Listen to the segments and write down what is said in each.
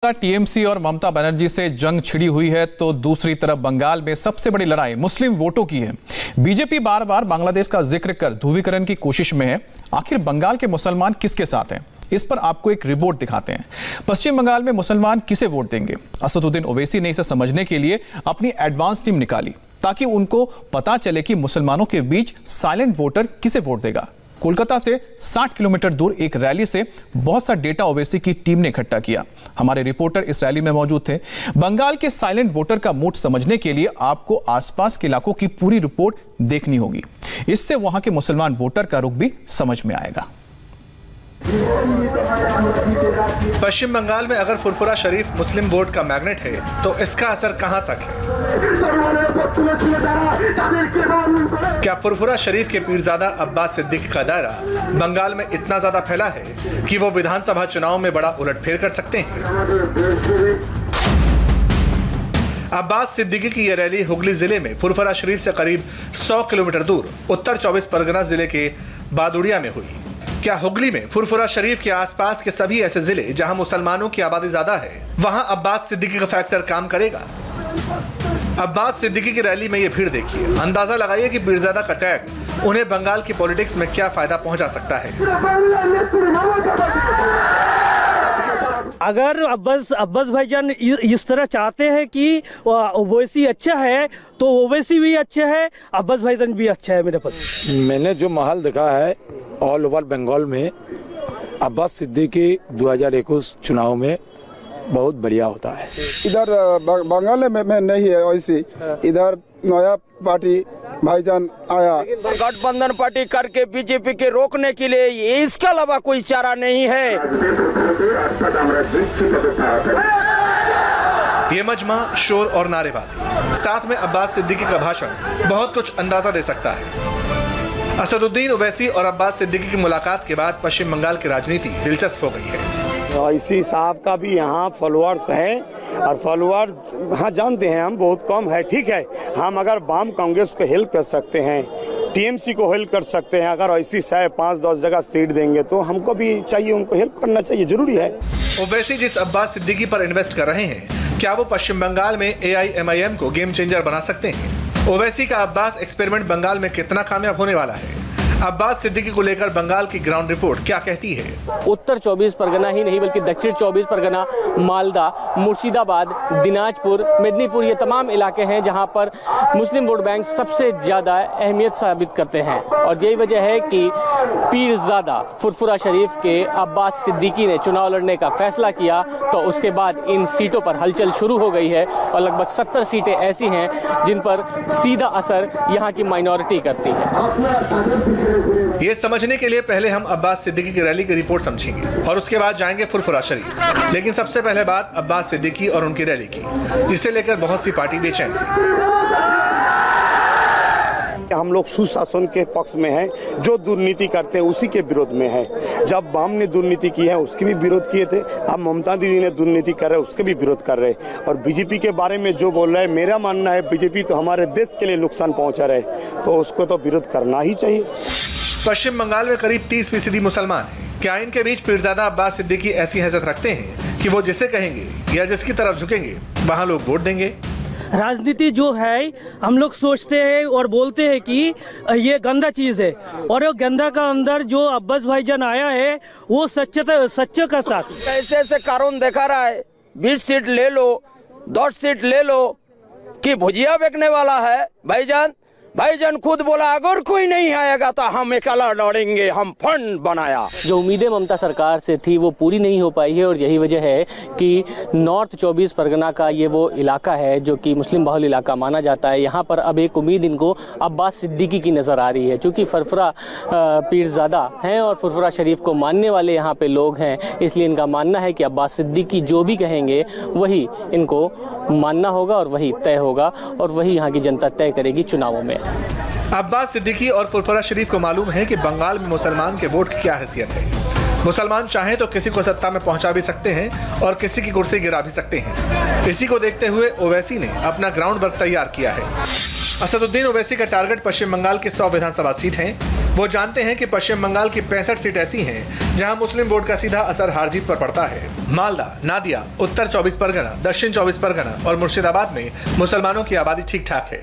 TMC और ममता बनर्जी से जंग छिड़ी हुई है तो दूसरी तरफ बंगाल में सबसे बड़ी लड़ाई मुस्लिम वोटों की है। बीजेपी बार बार बांग्लादेश का जिक्र कर ध्रुवीकरण की कोशिश में है। आखिर बंगाल के मुसलमान किसके साथ हैं, इस पर आपको एक रिपोर्ट दिखाते हैं। पश्चिम बंगाल में मुसलमान किसे वोट देंगे? असदुद्दीन ओवैसी ने इसे समझने के लिए अपनी एडवांस टीम निकाली ताकि उनको पता चले कि मुसलमानों के बीच साइलेंट वोटर किसे वोट देगा। कोलकाता से 60 किलोमीटर दूर एक रैली से बहुत सा डेटा ओवैसी की टीम ने इकट्ठा किया। हमारे रिपोर्टर इस रैली में मौजूद थे। बंगाल के साइलेंट वोटर का मूड समझने के लिए आपको आसपास के इलाकों की पूरी रिपोर्ट देखनी होगी। इससे वहां के मुसलमान वोटर का रुख भी समझ में आएगा। पश्चिम बंगाल में अगर फुरफुरा शरीफ मुस्लिम वोट का मैग्नेट है तो इसका असर कहां तक है? क्या फुरफुरा शरीफ के पीरजादा अब्बास सिद्दीकी का दायरा बंगाल में इतना ज्यादा फैला है कि वो विधानसभा चुनाव में बड़ा उलटफेर कर सकते हैं? अब्बास सिद्दीकी की यह रैली हुगली जिले में फुरफुरा शरीफ से करीब 100 किलोमीटर दूर उत्तर 24 परगना जिले के बादुड़िया में हुई। क्या हुगली में फुरफुरा शरीफ के आसपास के सभी ऐसे जिले जहां मुसलमानों की आबादी ज्यादा है, वहां अब्बास सिद्दीकी का फैक्टर काम करेगा? अब्बास सिद्दीकी की रैली में ये भीड़ देखिए, अंदाजा लगाइए कि पीरजादा का टैग उन्हें बंगाल की पॉलिटिक्स में क्या फायदा पहुंचा सकता है। अगर अब्बास भाईजान इस तरह चाहते हैं कि ओवैसी अच्छा है तो ओवैसी भी अच्छा है, अब्बास भाईजान भी अच्छा है। मेरे पास मैंने जो माहौल देखा है ऑल ओवर बंगाल में, अब्बास सिद्दीकी 2021 चुनाव में बहुत बढ़िया होता है। इधर बंगाल में नहीं है वैसी, इधर नया पार्टी भाईजान आया, गठबंधन पार्टी करके बीजेपी के रोकने के लिए इसके अलावा कोई चारा नहीं है। ये मजमा, शोर और नारेबाजी, साथ में अब्बास सिद्दीकी का भाषण बहुत कुछ अंदाजा दे सकता है। असदुद्दीन ओवैसी और अब्बास सिद्दीकी की मुलाकात के बाद पश्चिम बंगाल की राजनीति दिलचस्प हो गई है। ओवैसी साहब का भी यहाँ फॉलोअर्स हैं और फॉलोअर्स हाँ जानते हैं हम बहुत कम है, ठीक है। हम अगर वाम कांग्रेस को हेल्प कर सकते हैं, टीएमसी को हेल्प कर सकते हैं, अगर ऐसी 5-10 जगह सीट देंगे तो हमको भी चाहिए, उनको हेल्प करना चाहिए, जरूरी है। ओवैसी जिस अब्बास सिद्दीकी पर इन्वेस्ट कर रहे हैं, क्या वो पश्चिम बंगाल में AIMIM को गेम चेंजर बना सकते हैं? ओवैसी का अब्बास एक्सपेरिमेंट बंगाल में कितना कामयाब होने वाला है? अब्बास सिद्दीकी को लेकर बंगाल की ग्राउंड रिपोर्ट क्या कहती है? उत्तर 24 परगना ही नहीं बल्कि दक्षिण 24 परगना, मालदा, मुर्शिदाबाद, दिनाजपुर, मेदिनीपुर, ये तमाम इलाके हैं जहां पर मुस्लिम वोट बैंक सबसे ज्यादा अहमियत साबित करते हैं। और यही वजह है कि पीरजादा फुरफुरा शरीफ के अब्बास सिद्दीकी ने चुनाव लड़ने का फैसला किया तो उसके बाद इन सीटों पर हलचल शुरू हो गई है और लगभग 70 सीटें ऐसी हैं जिन पर सीधा असर यहाँ की माइनॉरिटी करती है। ये समझने के लिए पहले हम अब्बास सिद्दीकी की रैली की रिपोर्ट समझेंगे और उसके बाद जाएंगे फुरफुरा शरीफ। लेकिन सबसे पहले बात अब्बास सिद्दीकी और उनकी रैली की, जिसे लेकर बहुत सी पार्टी बेचैन थी। हम लोग सुशासन के पक्ष में हैं, जो दुर्नीति करते हैं उसी के विरोध में हैं। जब वाम ने दुर्नीति की है उसके भी विरोध किए थे, अब ममता दीदी ने दुर्नीति कर रहे उसके भी विरोध कर रहे। और बीजेपी के बारे में जो बोल रहे हैं, मेरा मानना है बीजेपी तो हमारे देश के लिए नुकसान पहुंचा रहे, तो उसको तो विरोध करना ही चाहिए। पश्चिम बंगाल में करीब 30% मुसलमान हैं। क्या इनके बीच पीरजादा अब्बास सिद्दीकी ऐसी हैसियत रखते हैं कि वो जिसे कहेंगे या जिसकी तरफ झुकेंगे वहाँ लोग वोट देंगे? राजनीति जो है हम लोग सोचते हैं और बोलते हैं कि ये गंदा चीज है, और वो गंदा का अंदर जो अब्बास भाईजान आया है वो सच्चे का साथ ऐसे ऐसे कानून देखा रहा है, 20 सीट ले लो, 10 सीट ले लो कि भुजिया बेचने वाला है। भाईजान खुद बोला अगर कोई नहीं आएगा तो हम अकेला लड़ेंगे, हम फंड बनाया। जो उम्मीदें ममता सरकार से थी वो पूरी नहीं हो पाई है और यही वजह है कि नॉर्थ 24 परगना का ये वो इलाका है जो कि मुस्लिम बहुल इलाका माना जाता है। यहाँ पर अब एक उम्मीद इनको अब्बास सिद्दीकी की नज़र आ रही है, चूँकि फुरफुरा पीरजादा हैं और फुरफुरा शरीफ को मानने वाले यहाँ पे लोग हैं, इसलिए इनका मानना है कि अब्बास सिद्दीकी जो भी कहेंगे वही इनको मानना होगा और वही तय होगा और वही यहाँ की जनता तय करेगी चुनावों में। अब्बास सिद्दीकी और फुरफुरा शरीफ को मालूम है कि बंगाल में मुसलमान के वोट की क्या हैसियत है। मुसलमान चाहें तो किसी को सत्ता में पहुंचा भी सकते हैं और किसी की कुर्सी गिरा भी सकते हैं। इसी को देखते हुए ओवैसी ने अपना ग्राउंड वर्क तैयार किया है। असदुद्दीन ओवैसी का टारगेट पश्चिम बंगाल की 100 विधानसभा सीट हैं। वो जानते हैं कि पश्चिम बंगाल की 65 सीट ऐसी हैं जहां मुस्लिम वोट का सीधा असर हार जीत पर पड़ता है। मालदा, नादिया, उत्तर 24 परगना, दक्षिण 24 परगना और मुर्शिदाबाद में मुसलमानों की आबादी ठीक ठाक है।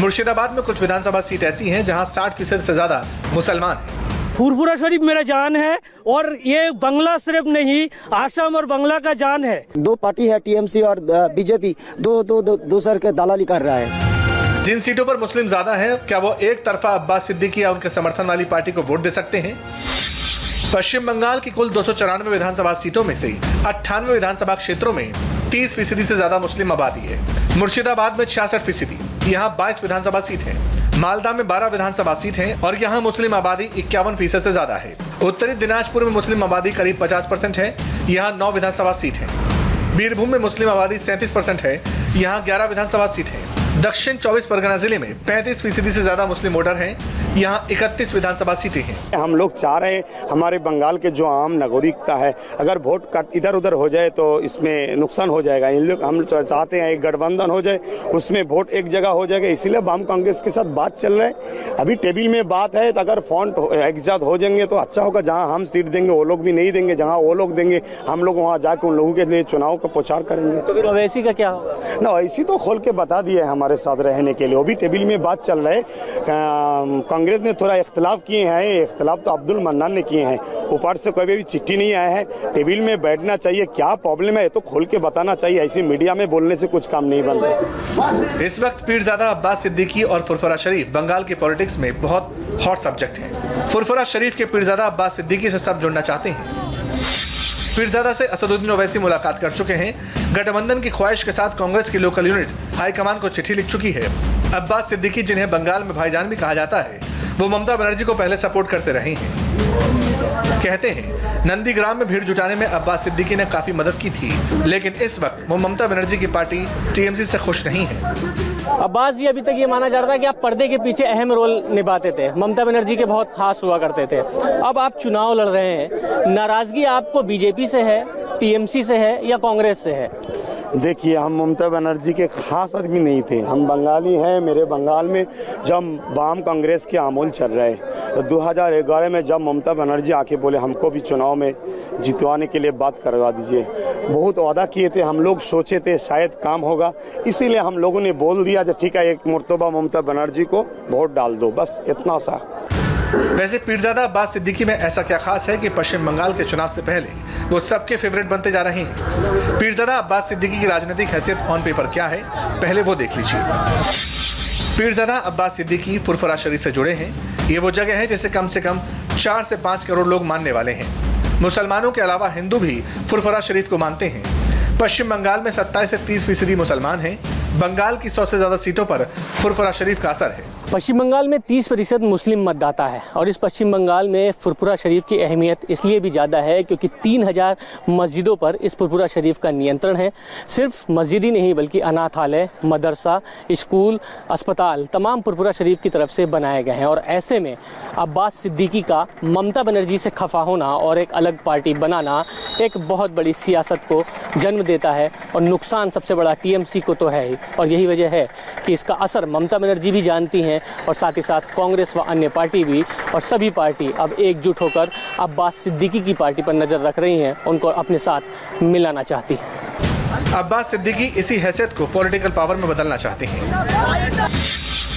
मुर्शिदाबाद में कुछ विधानसभा सीट ऐसी हैं जहां 60% से ज्यादा मुसलमान हैं। फुरफुरा शरीफ मेरा जान है और ये बंगला सिर्फ नहीं, आसाम और बंगला का जान है। दो पार्टी है, टीएमसी और बीजेपी, दो सर के दलाली कर रहा है। जिन सीटों पर मुस्लिम ज्यादा हैं, क्या वो एक तरफा अब्बास सिद्दीकी या उनके समर्थन वाली पार्टी को वोट दे सकते हैं? पश्चिम बंगाल की कुल 294 विधानसभा सीटों में से 98 विधानसभा क्षेत्रों में 30% से ज्यादा मुस्लिम आबादी है। मुर्शिदाबाद में 66%, यहाँ 22 विधानसभा सीट है। मालदा में 12 विधानसभा सीट हैं और यहाँ मुस्लिम आबादी 51% से ज्यादा है। उत्तरी दिनाजपुर में मुस्लिम आबादी करीब 50% है, यहाँ 9 विधानसभा सीट है। बीरभूम में मुस्लिम आबादी 37% है, यहाँ 11 विधानसभा सीट है। दक्षिण 24 परगना जिले में 35% से ज्यादा मुस्लिम वोटर हैं, यहाँ 31 विधानसभा सीटें हैं। हम लोग चाह रहे हैं हमारे बंगाल के जो आम नागरिकता है, अगर वोट कट इधर उधर हो जाए तो इसमें नुकसान हो जाएगा। इन लोग हम चाहते हैं एक गठबंधन हो जाए, उसमें वोट एक जगह हो जाएगा। इसीलिए वाम कांग्रेस के साथ बात चल रहा है। अभी टेबल में बात है, तो अगर फॉन्ट एक साथ हो जाएंगे तो अच्छा होगा। जहाँ हम सीट देंगे वो लोग भी नहीं देंगे, जहाँ वो लोग देंगे हम लोग वहाँ जाके उन लोगों के लिए चुनाव का प्रचार करेंगे। तो फिर ओवैसी का क्या होगा? ना ऐसी तो खोल के बता दिए हमारे साथ रहने के लिए, वो भी टेबल में बात चल रहा है। कांग्रेस ने थोड़ा इख्तलाफ किए हैं, इख्तलाफ तो अब्दुल मन्नान ने किए हैं, ऊपर से कोई भी चिट्ठी नहीं आया है। टेबल में बैठना चाहिए, क्या प्रॉब्लम है तो खोल के बताना चाहिए। ऐसे मीडिया में बोलने से कुछ काम नहीं बन रहा। इस वक्त पीरजादा अब्बास सिद्दीकी और फुरफुरा शरीफ बंगाल की पॉलिटिक्स में बहुत हॉट सब्जेक्ट हैं। फुरफुरा शरीफ के पीरजादा अब्बास सिद्दीकी से सब जुड़ना चाहते हैं। पीरजादा से असदुद्दीन ओवैसी मुलाकात कर चुके हैं। गठबंधन की ख्वाहिश के साथ कांग्रेस की लोकल यूनिट हाईकमान को चिट्ठी लिख चुकी है। अब्बास सिद्दीकी, जिन्हें बंगाल में भाईजान भी कहा जाता है, वो ममता बनर्जी को पहले सपोर्ट करते रहे हैं। कहते हैं नंदीग्राम में भीड़ जुटाने में अब्बास सिद्दीकी ने काफी मदद की थी, लेकिन इस वक्त वो ममता बनर्जी की पार्टी टीएमसी से खुश नहीं है। अब्बास जी, अभी तक ये माना जा रहा था कि आप पर्दे के पीछे अहम रोल निभाते थे, ममता बनर्जी के बहुत खास हुआ करते थे। अब आप चुनाव लड़ रहे हैं, नाराजगी आपको बीजेपी से है, टीएमसी से है या कांग्रेस से है? देखिए, हम ममता बनर्जी के खास आदमी नहीं थे। हम बंगाली हैं। मेरे बंगाल में जब वाम कांग्रेस के आमूल चल रहे तो 2011 में जब ममता बनर्जी आके बोले हमको भी चुनाव में जितवाने के लिए बात करवा दीजिए, बहुत वादा किए थे। हम लोग सोचे थे शायद काम होगा, इसीलिए हम लोगों ने बोल दिया कि ठीक है, एक मर्तबा ममता बनर्जी को वोट डाल दो, बस इतना सा। वैसे पीरजादा अब्बास सिद्दीकी में ऐसा क्या खास है कि पश्चिम बंगाल के चुनाव से पहले वो सबके फेवरेट बनते जा रहे हैं? पीरजादा अब्बास सिद्दीकी की राजनीतिक हैसियत ऑन पेपर क्या है, पहले वो देख लीजिए। पीरजादा अब्बास सिद्दीकी फुरफुरा शरीफ से जुड़े हैं। ये वो जगह है जिसे कम से कम 4 से 5 करोड़ लोग मानने वाले हैं। मुसलमानों के अलावा हिंदू भी फुरफुरा शरीफ को मानते हैं। पश्चिम बंगाल में 27 से 30% मुसलमान हैं। बंगाल की 100 से ज्यादा सीटों पर फुरफुरा शरीफ का असर है। पश्चिम बंगाल में 30% मुस्लिम मतदाता है और इस पश्चिम बंगाल में फुरफुरा शरीफ की अहमियत इसलिए भी ज़्यादा है क्योंकि 3000 मस्जिदों पर इस फुरफुरा शरीफ का नियंत्रण है। सिर्फ मस्जिद ही नहीं बल्कि अनाथालय, मदरसा, स्कूल, अस्पताल तमाम फुरफुरा शरीफ की तरफ से बनाए गए हैं। और ऐसे में अब्बास सिद्दीकी का ममता बनर्जी से खफा होना और एक अलग पार्टी बनाना एक बहुत बड़ी सियासत को जन्म देता है और नुकसान सबसे बड़ा टीएमसी को तो है ही। और यही वजह है कि इसका असर ममता बनर्जी भी जानती हैं और साथ ही साथ कांग्रेस व अन्य पार्टी भी, और सभी पार्टी अब एकजुट होकर अब्बास सिद्दीकी की पार्टी पर नजर रख रही हैं, उनको अपने साथ मिलाना चाहती हैं। अब्बास सिद्दीकी इसी हैसियत को पॉलिटिकल पावर में बदलना चाहते हैं।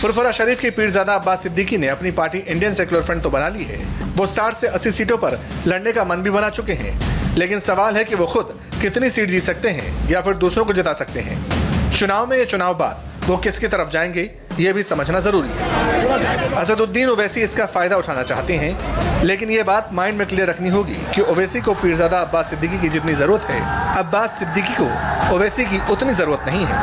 फुरफुरा शरीफ के पीरजादा अब्बास सिद्दीकी ने अपनी पार्टी इंडियन सेक्युलर फ्रंट तो बना ली है। वो 60 से 80 सीटों पर लड़ने का मन भी बना चुके हैं, लेकिन सवाल है कि वो खुद कितनी सीट जीत सकते हैं या फिर दूसरों को जिता सकते हैं। चुनाव में या चुनाव बाद वो किसकी तरफ जाएंगे, ये भी समझना जरूरी है। असदुद्दीन ओवैसी इसका फायदा उठाना चाहते हैं, लेकिन ये बात माइंड में क्लियर रखनी होगी कि ओवैसी को पीरजादा अब्बास सिद्दीकी की जितनी जरूरत है, अब्बास सिद्दीकी को ओवैसी की उतनी जरूरत नहीं है।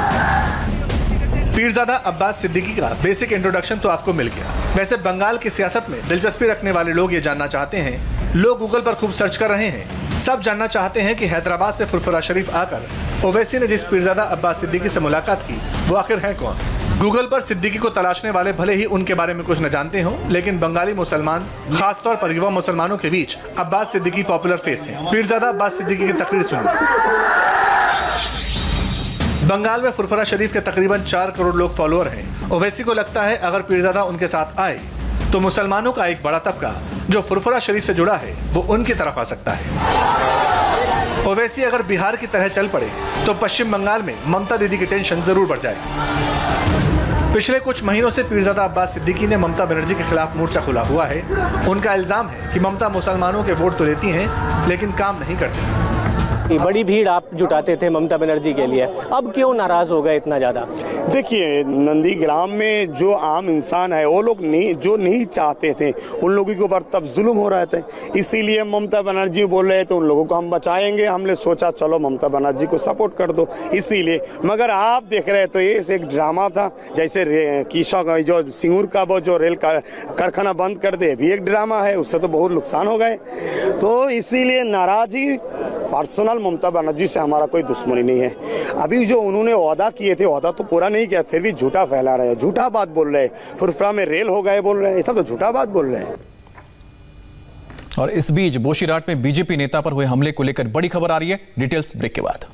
पीरजादा अब्बास सिद्दीकी का बेसिक इंट्रोडक्शन तो आपको मिल गया। वैसे बंगाल की सियासत में दिलचस्पी रखने वाले लोग ये जानना चाहते हैं, लोग गूगल पर खूब सर्च कर रहे हैं, सब जानना चाहते हैं कि हैदराबाद से फुरफुरा शरीफ आकर ओवैसी ने जिस पीरजादा अब्बास सिद्दीकी से मुलाकात की वो आखिर है कौन। गूगल पर सिद्दीकी को तलाशने वाले भले ही उनके बारे में कुछ न जानते हों, लेकिन बंगाली मुसलमान, खासतौर पर युवा मुसलमानों के बीच अब्बास सिद्दीकी पॉपुलर फेस है। पीरजादा अब्बास सिद्दीकी की तकरीर सुनिए। बंगाल में फुरफुरा शरीफ के तकरीबन 4 करोड़ लोग फॉलोअर हैं। ओवैसी को लगता है अगर पीरजादा उनके साथ आए तो मुसलमानों का एक बड़ा तबका जो फुरफुरा शरीफ से जुड़ा है वो उनकी तरफ आ सकता है। ओवैसी अगर बिहार की तरह चल पड़े तो पश्चिम बंगाल में ममता दीदी की टेंशन जरूर बढ़ जाएगी। पिछले कुछ महीनों से पीरजादा अब्बास सिद्दीकी ने ममता बनर्जी के खिलाफ मोर्चा खोला हुआ है। उनका इल्जाम है कि ममता मुसलमानों के वोट तो लेती हैं लेकिन काम नहीं करती। बड़ी भीड़ आप जुटाते थे ममता बनर्जी के लिए, अब क्यों नाराज हो गए इतना ज्यादा? देखिए, नंदीग्राम में जो आम इंसान है वो लोग नहीं चाहते थे, उन लोगों के ऊपर तब जुल्म हो रहे थे, इसीलिए ममता बनर्जी बोल रहे थे उन लोगों को हम बचाएंगे। हमने सोचा चलो ममता बनर्जी को सपोर्ट कर दो, इसीलिए। मगर आप देख रहे तो ये एक ड्रामा था, जैसे किशा जो सिंगूर का वो जो रेल कारखाना बंद कर दे, भी एक ड्रामा है, उससे तो बहुत नुकसान हो गए। तो इसीलिए नाराजगी पर्सनल ममता बनर्जी से हमारा कोई दुश्मनी नहीं है। अभी जो उन्होंने वादा किए थे, वादा तो पूरा नहीं किया, फिर भी झूठा फैला रहे हैं, झूठा बात बोल रहे हैं। फुरफुरा में रेल हो गए बोल रहे हैं, ऐसा तो झूठा बात बोल रहे हैं। और इस बीच बोशीराट में बीजेपी नेता पर हुए हमले को लेकर बड़ी खबर आ रही है। डिटेल्स ब्रेक के बाद।